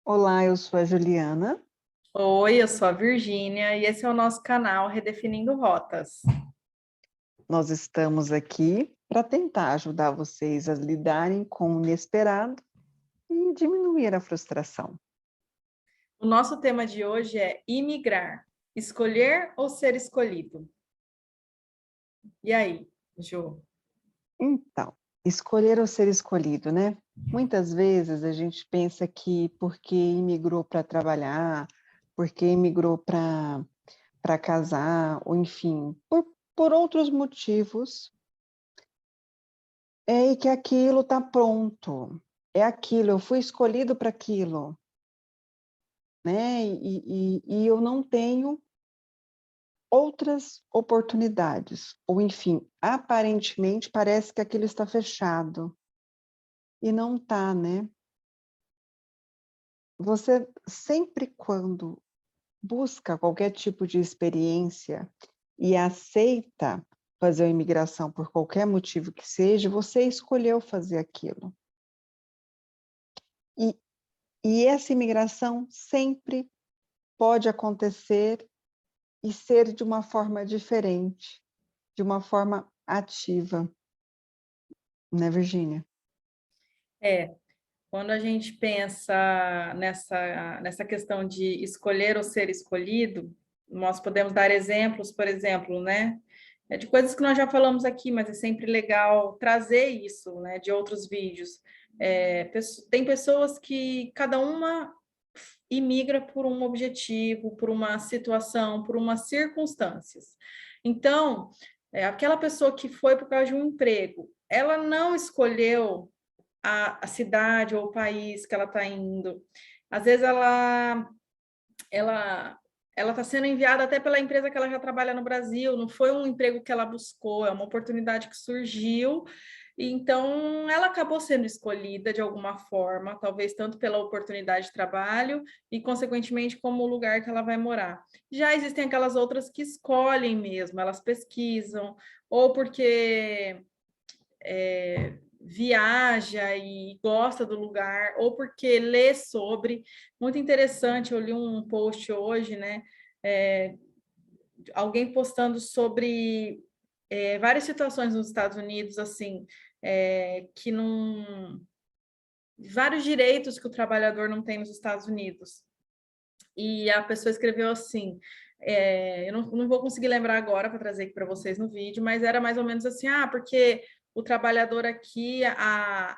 Olá, eu sou a Juliana. Oi, eu sou a Virgínia e esse é o nosso canal Redefinindo Rotas. Nós estamos aqui para tentar ajudar vocês a lidarem com o inesperado e diminuir a frustração. O nosso tema de hoje é imigrar, escolher ou ser escolhido? E aí, Ju? Então, escolher ou ser escolhido, né? Muitas vezes a gente pensa que porque imigrou para trabalhar, porque imigrou para casar, ou enfim, por outros motivos, e que aquilo está pronto. É aquilo, eu fui escolhido para aquilo. Né? E eu não tenho outras oportunidades, ou enfim, aparentemente parece que aquilo está fechado, e não está, né? Você sempre quando busca qualquer tipo de experiência e aceita fazer a imigração por qualquer motivo que seja, você escolheu fazer aquilo. E, e essa imigração sempre pode acontecer e ser de uma forma diferente, de uma forma ativa, né, Virgínia? É, quando a gente pensa nessa questão de escolher ou ser escolhido, nós podemos dar exemplos, por exemplo, né? De coisas que nós já falamos aqui, mas é sempre legal trazer isso, né? De outros vídeos. Tem pessoas que cada uma imigra por um objetivo, por uma situação, por umas circunstâncias. Então, aquela pessoa que foi por causa de um emprego, ela não escolheu a cidade ou o país que ela está indo. Às vezes ela ela está sendo enviada até pela empresa que ela já trabalha no Brasil, não foi um emprego que ela buscou, é uma oportunidade que surgiu, e então ela acabou sendo escolhida de alguma forma, talvez tanto pela oportunidade de trabalho e, consequentemente, como o lugar que ela vai morar. Já existem aquelas outras que escolhem mesmo, elas pesquisam, ou porque viaja e gosta do lugar, ou porque lê sobre. Muito interessante, eu li um post hoje, né? É, alguém postando sobre várias situações nos Estados Unidos, assim, que não. Vários direitos que o trabalhador não tem nos Estados Unidos. E a pessoa escreveu assim. Eu não vou conseguir lembrar agora para trazer aqui para vocês no vídeo, mas era mais ou menos assim: porque o trabalhador aqui, a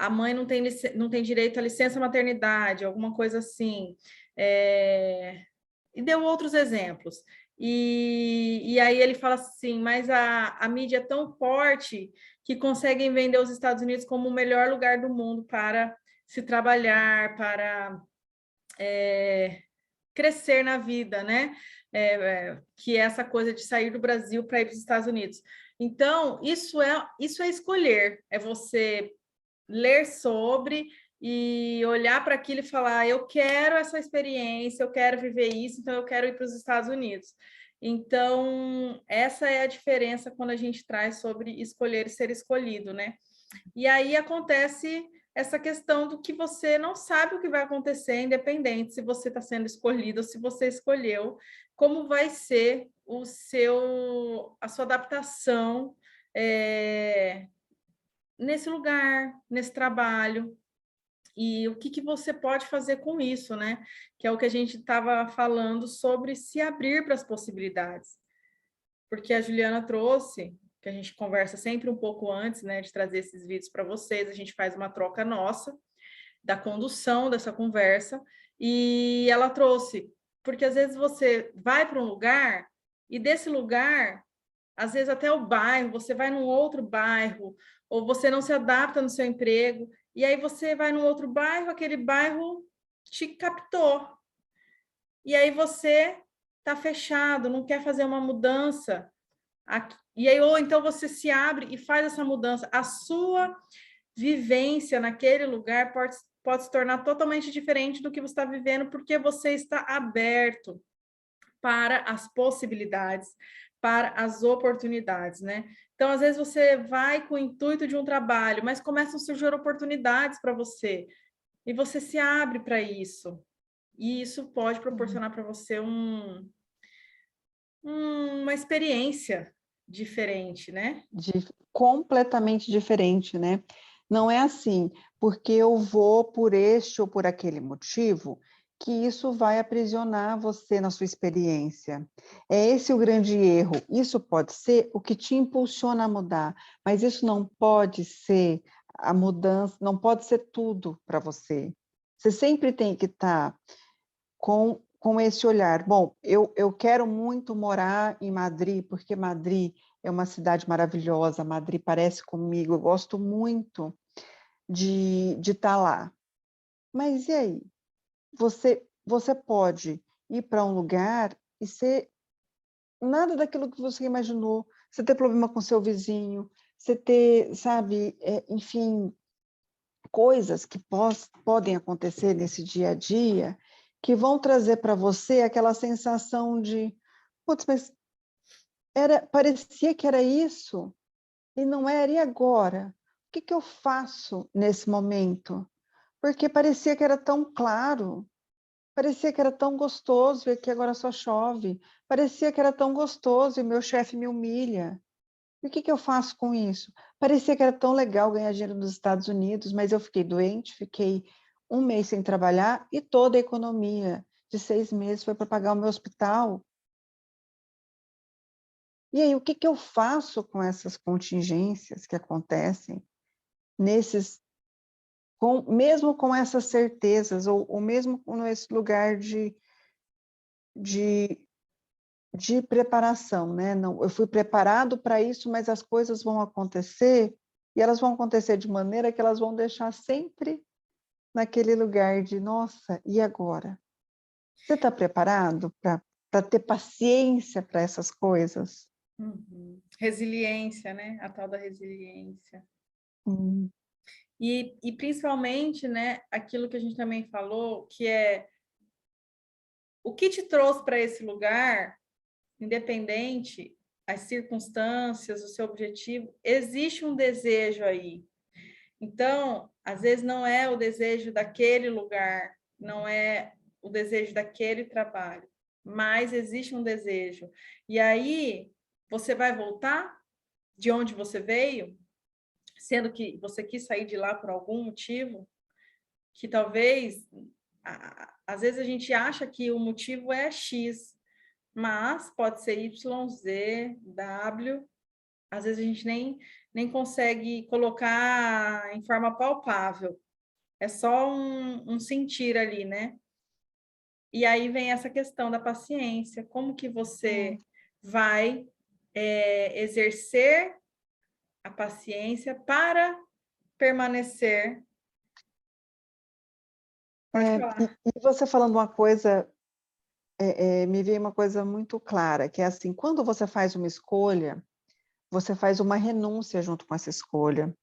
mãe não tem direito à licença maternidade, alguma coisa assim. E deu outros exemplos. E aí ele fala assim, mas a mídia é tão forte que conseguem vender os Estados Unidos como o melhor lugar do mundo para se trabalhar, para crescer na vida, né? Que é essa coisa de sair do Brasil para ir para os Estados Unidos. Então, isso é escolher, é você ler sobre e olhar para aquilo e falar: eu quero essa experiência, eu quero viver isso, então eu quero ir para os Estados Unidos. Então, essa é a diferença quando a gente traz sobre escolher e ser escolhido, né? E aí acontece essa questão do que você não sabe o que vai acontecer, independente se você está sendo escolhido ou se você escolheu, como vai ser a sua adaptação nesse lugar, nesse trabalho, e o que você pode fazer com isso, né? Que é o que a gente estava falando sobre se abrir para as possibilidades. Porque a Juliana trouxe, que a gente conversa sempre um pouco antes, né, de trazer esses vídeos para vocês, a gente faz uma troca nossa da condução dessa conversa, e ela trouxe, porque às vezes você vai para um lugar e desse lugar, às vezes até o bairro, você vai num outro bairro, ou você não se adapta no seu emprego, e aí você vai num outro bairro, aquele bairro te captou, e aí você está fechado, não quer fazer uma mudança. E aí, ou então você se abre e faz essa mudança. A sua vivência naquele lugar pode se tornar totalmente diferente do que você está vivendo, porque você está aberto para as possibilidades, para as oportunidades, né? Então, às vezes você vai com o intuito de um trabalho, mas começam a surgir oportunidades para você. e você se abre para isso. E isso pode proporcionar para você uma experiência diferente, né? Completamente diferente, né? Não é assim, porque eu vou por este ou por aquele motivo, que isso vai aprisionar você na sua experiência. É esse o grande erro. Isso pode ser o que te impulsiona a mudar, mas isso não pode ser a mudança, não pode ser tudo para você. Você sempre tem que estar com esse olhar. Bom, eu quero muito morar em Madrid, porque Madrid é uma cidade maravilhosa, Madrid parece comigo, eu gosto muito de estar lá. Mas e aí? Você pode ir para um lugar e ser nada daquilo que você imaginou, você ter problema com seu vizinho, você ter, sabe, enfim, coisas que podem acontecer nesse dia a dia que vão trazer para você aquela sensação de, putz, mas parecia que era isso e não era, e agora? O que eu faço nesse momento? Porque parecia que era tão claro, parecia que era tão gostoso e aqui agora só chove, parecia que era tão gostoso e meu chefe me humilha. E o que eu faço com isso? Parecia que era tão legal ganhar dinheiro nos Estados Unidos, mas eu fiquei doente, fiquei 1 mês sem trabalhar e toda a economia de 6 meses foi para pagar o meu hospital. E aí, o que eu faço com essas contingências que acontecem nesses, mesmo com essas certezas, ou mesmo nesse lugar de, de preparação, né? Não, eu fui preparado para isso, mas as coisas vão acontecer, e elas vão acontecer de maneira que elas vão deixar sempre naquele lugar de, nossa, e agora? Você está preparado para ter paciência para essas coisas? Uhum. Resiliência, né? A tal da resiliência. Hum. E principalmente, né, aquilo que a gente também falou, que é o que te trouxe para esse lugar, independente as circunstâncias, o seu objetivo, existe um desejo aí. Então, às vezes não é o desejo daquele lugar, não é o desejo daquele trabalho, mas existe um desejo. E aí, você vai voltar de onde você veio, sendo que você quis sair de lá por algum motivo, que talvez, às vezes a gente acha que o motivo é X, mas pode ser Y, Z, W, às vezes a gente nem consegue colocar em forma palpável, é só um sentir ali, né? E aí vem essa questão da paciência, como que você vai exercer a paciência para permanecer. Pode falar. E você falando uma coisa, me veio uma coisa muito clara, que é assim, quando você faz uma escolha, você faz uma renúncia junto com essa escolha.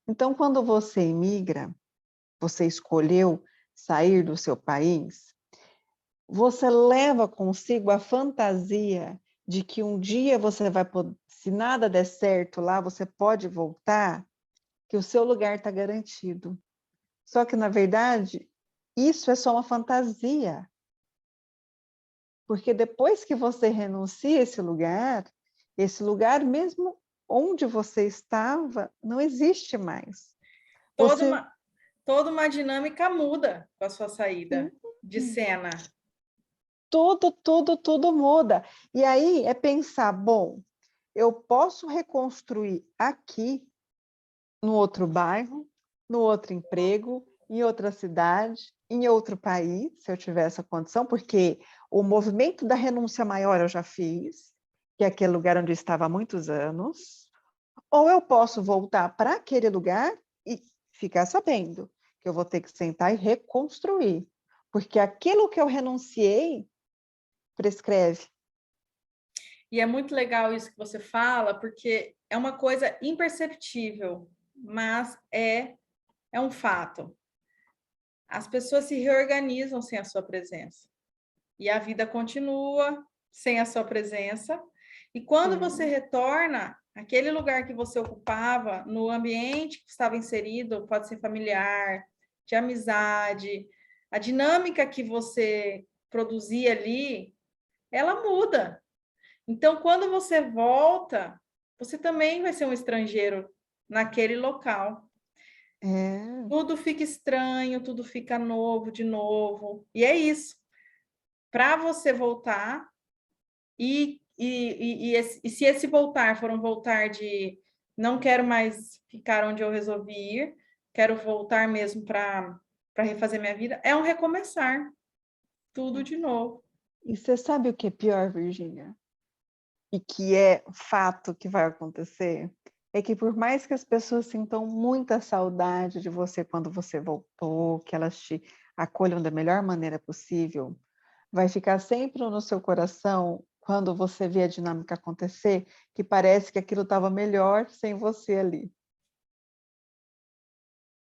Então, quando você imigra, você escolheu sair do seu país, você leva consigo a fantasia de que um dia você vai poder, se nada der certo lá, você pode voltar, que o seu lugar está garantido. Só que, na verdade, isso é só uma fantasia. Porque depois que você renuncia esse lugar mesmo onde você estava, não existe mais. Toda Você uma, toda uma dinâmica muda com a sua saída sim, de cena. tudo muda. E aí é pensar, bom, eu posso reconstruir aqui, no outro bairro, no outro emprego, em outra cidade, em outro país, se eu tiver essa condição, porque o movimento da renúncia maior eu já fiz, que é aquele lugar onde eu estava há muitos anos, ou eu posso voltar para aquele lugar e ficar sabendo que eu vou ter que sentar e reconstruir, porque aquilo que eu renunciei prescreve. E é muito legal isso que você fala, porque é uma coisa imperceptível, mas é um fato. As pessoas se reorganizam sem a sua presença. E a vida continua sem a sua presença. E quando você retorna, aquele lugar que você ocupava, no ambiente que estava inserido, pode ser familiar, de amizade, a dinâmica que você produzia ali, ela muda. Então, quando você volta, você também vai ser um estrangeiro naquele local. É, Tudo fica estranho, tudo fica novo de novo. E é isso. Para você voltar, e se esse voltar for um voltar de não quero mais ficar onde eu resolvi ir, quero voltar mesmo para refazer minha vida, é um recomeçar, tudo de novo. e você sabe o que é pior, Virgínia? E que é fato que vai acontecer? É que por mais que as pessoas sintam muita saudade de você quando você voltou, que elas te acolham da melhor maneira possível, vai ficar sempre no seu coração, quando você vê a dinâmica acontecer, que parece que aquilo estava melhor sem você ali.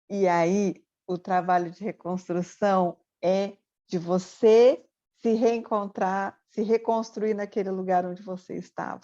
E aí, o trabalho de reconstrução é de você se reencontrar, se reconstruir naquele lugar onde você estava.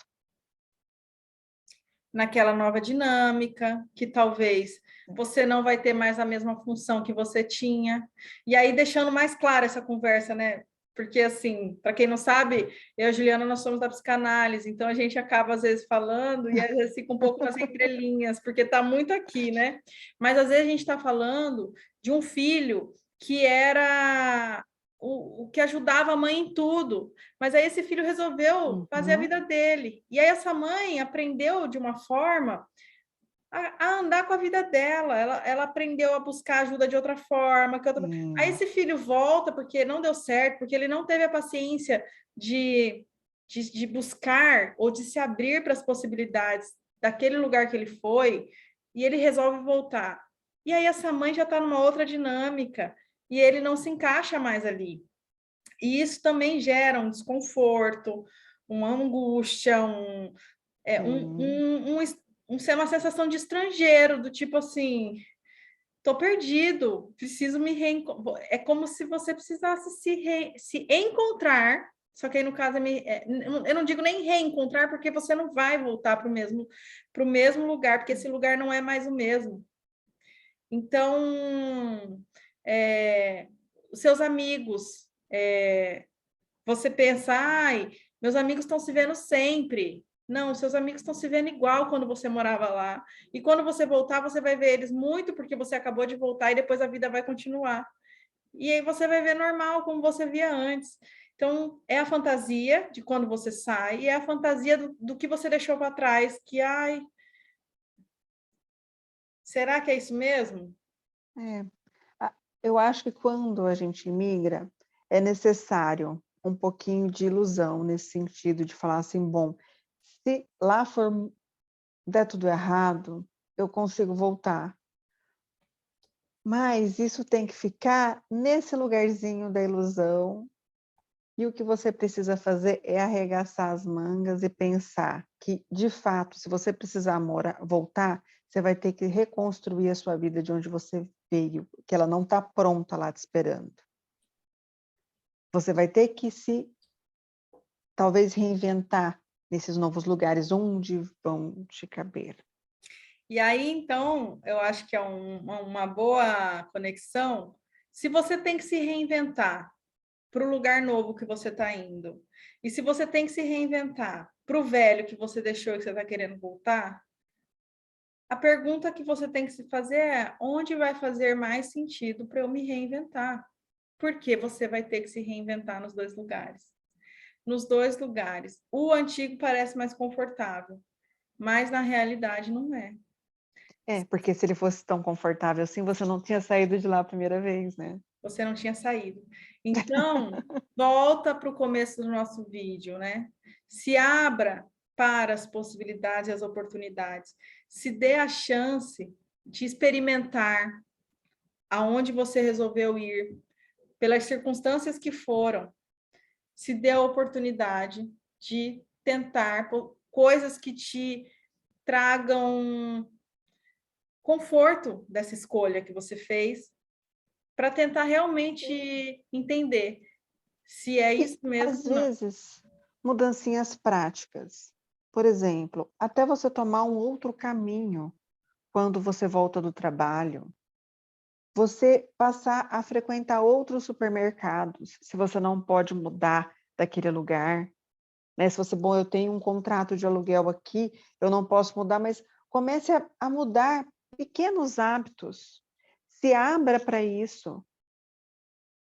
Naquela nova dinâmica, que talvez você não vai ter mais a mesma função que você tinha. E aí, deixando mais clara essa conversa, né? Porque, assim, para quem não sabe, eu e a Juliana, nós somos da psicanálise, então a gente acaba, às vezes, falando e às vezes fica um pouco nas entrelinhas, porque está muito aqui, né? Mas, às vezes, a gente está falando de um filho que era o que ajudava a mãe em tudo, mas aí esse filho resolveu fazer a vida dele. E aí essa mãe aprendeu de uma forma a andar com a vida dela. Ela aprendeu a buscar ajuda de outra forma. Aí esse filho volta porque não deu certo, porque ele não teve a paciência de buscar ou de se abrir para as possibilidades daquele lugar que ele foi, e ele resolve voltar. E aí essa mãe já está numa outra dinâmica, e ele não se encaixa mais ali. E isso também gera um desconforto, uma angústia, uma sensação de estrangeiro, do tipo assim, estou perdido, preciso me reencontrar. É como se você precisasse se encontrar, só que aí no caso, eu não digo nem reencontrar, porque você não vai voltar para o mesmo lugar, porque esse lugar não é mais o mesmo. Então, os seus amigos, você pensa, ai, meus amigos estão se vendo sempre. Não, seus amigos estão se vendo igual quando você morava lá. E quando você voltar, você vai ver eles muito porque você acabou de voltar e depois a vida vai continuar. E aí você vai ver normal, como você via antes. Então, é a fantasia de quando você sai, e é a fantasia do que você deixou para trás, que, ai, será que é isso mesmo? É. Eu acho que quando a gente imigra, é necessário um pouquinho de ilusão nesse sentido de falar assim, bom, se lá for der tudo errado, eu consigo voltar. Mas isso tem que ficar nesse lugarzinho da ilusão, e o que você precisa fazer é arregaçar as mangas e pensar que, de fato, se você precisar voltar, você vai ter que reconstruir a sua vida de onde você veio, que ela não está pronta lá te esperando. Você vai ter que talvez, reinventar nesses novos lugares onde vão te caber. E aí, então, eu acho que é uma boa conexão. Se você tem que se reinventar para o lugar novo que você está indo, e se você tem que se reinventar para o velho que você deixou e que você está querendo voltar, a pergunta que você tem que se fazer é: onde vai fazer mais sentido para eu me reinventar? Porque você vai ter que se reinventar nos dois lugares. Nos dois lugares. O antigo parece mais confortável, mas na realidade não é. Porque se ele fosse tão confortável assim, você não tinha saído de lá a primeira vez, né? Você não tinha saído. Então, volta para o começo do nosso vídeo, né? Se abra para as possibilidades e as oportunidades. Se dê a chance de experimentar aonde você resolveu ir, pelas circunstâncias que foram. Se dê a oportunidade de tentar coisas que te tragam conforto dessa escolha que você fez, para tentar realmente entender se é E, isso mesmo às ou não. vezes, mudancinhas práticas. Por exemplo, até você tomar um outro caminho quando você volta do trabalho. Você passar a frequentar outros supermercados, se você não pode mudar daquele lugar, né? Se você, bom, eu tenho um contrato de aluguel aqui, eu não posso mudar, mas comece a mudar pequenos hábitos. Se abra para isso.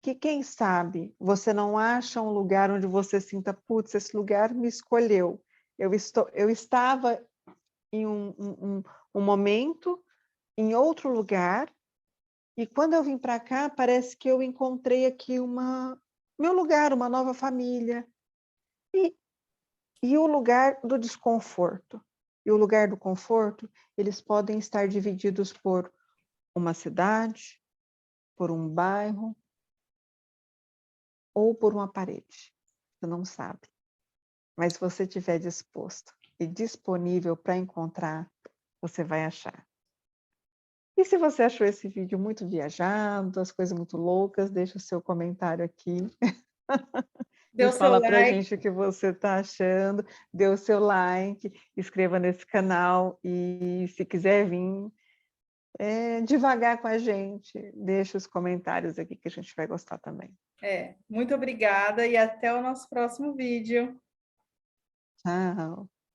Que quem sabe você não acha um lugar onde você sinta, putz, esse lugar me escolheu. Eu estava em um momento, em outro lugar, e quando eu vim para cá, parece que eu encontrei aqui meu lugar, uma nova família. E o lugar do desconforto. E o lugar do conforto, eles podem estar divididos por uma cidade, por um bairro, ou por uma parede. Você não sabe. Mas se você estiver disposto e disponível para encontrar, você vai achar. E se você achou esse vídeo muito viajado, as coisas muito loucas, deixa o seu comentário aqui. Dê E o seu fala para a like. gente o que você está achando. Dê o seu like, inscreva nesse canal e se quiser vir devagar com a gente, deixa os comentários aqui que a gente vai gostar também. Muito obrigada e até o nosso próximo vídeo. Tchau!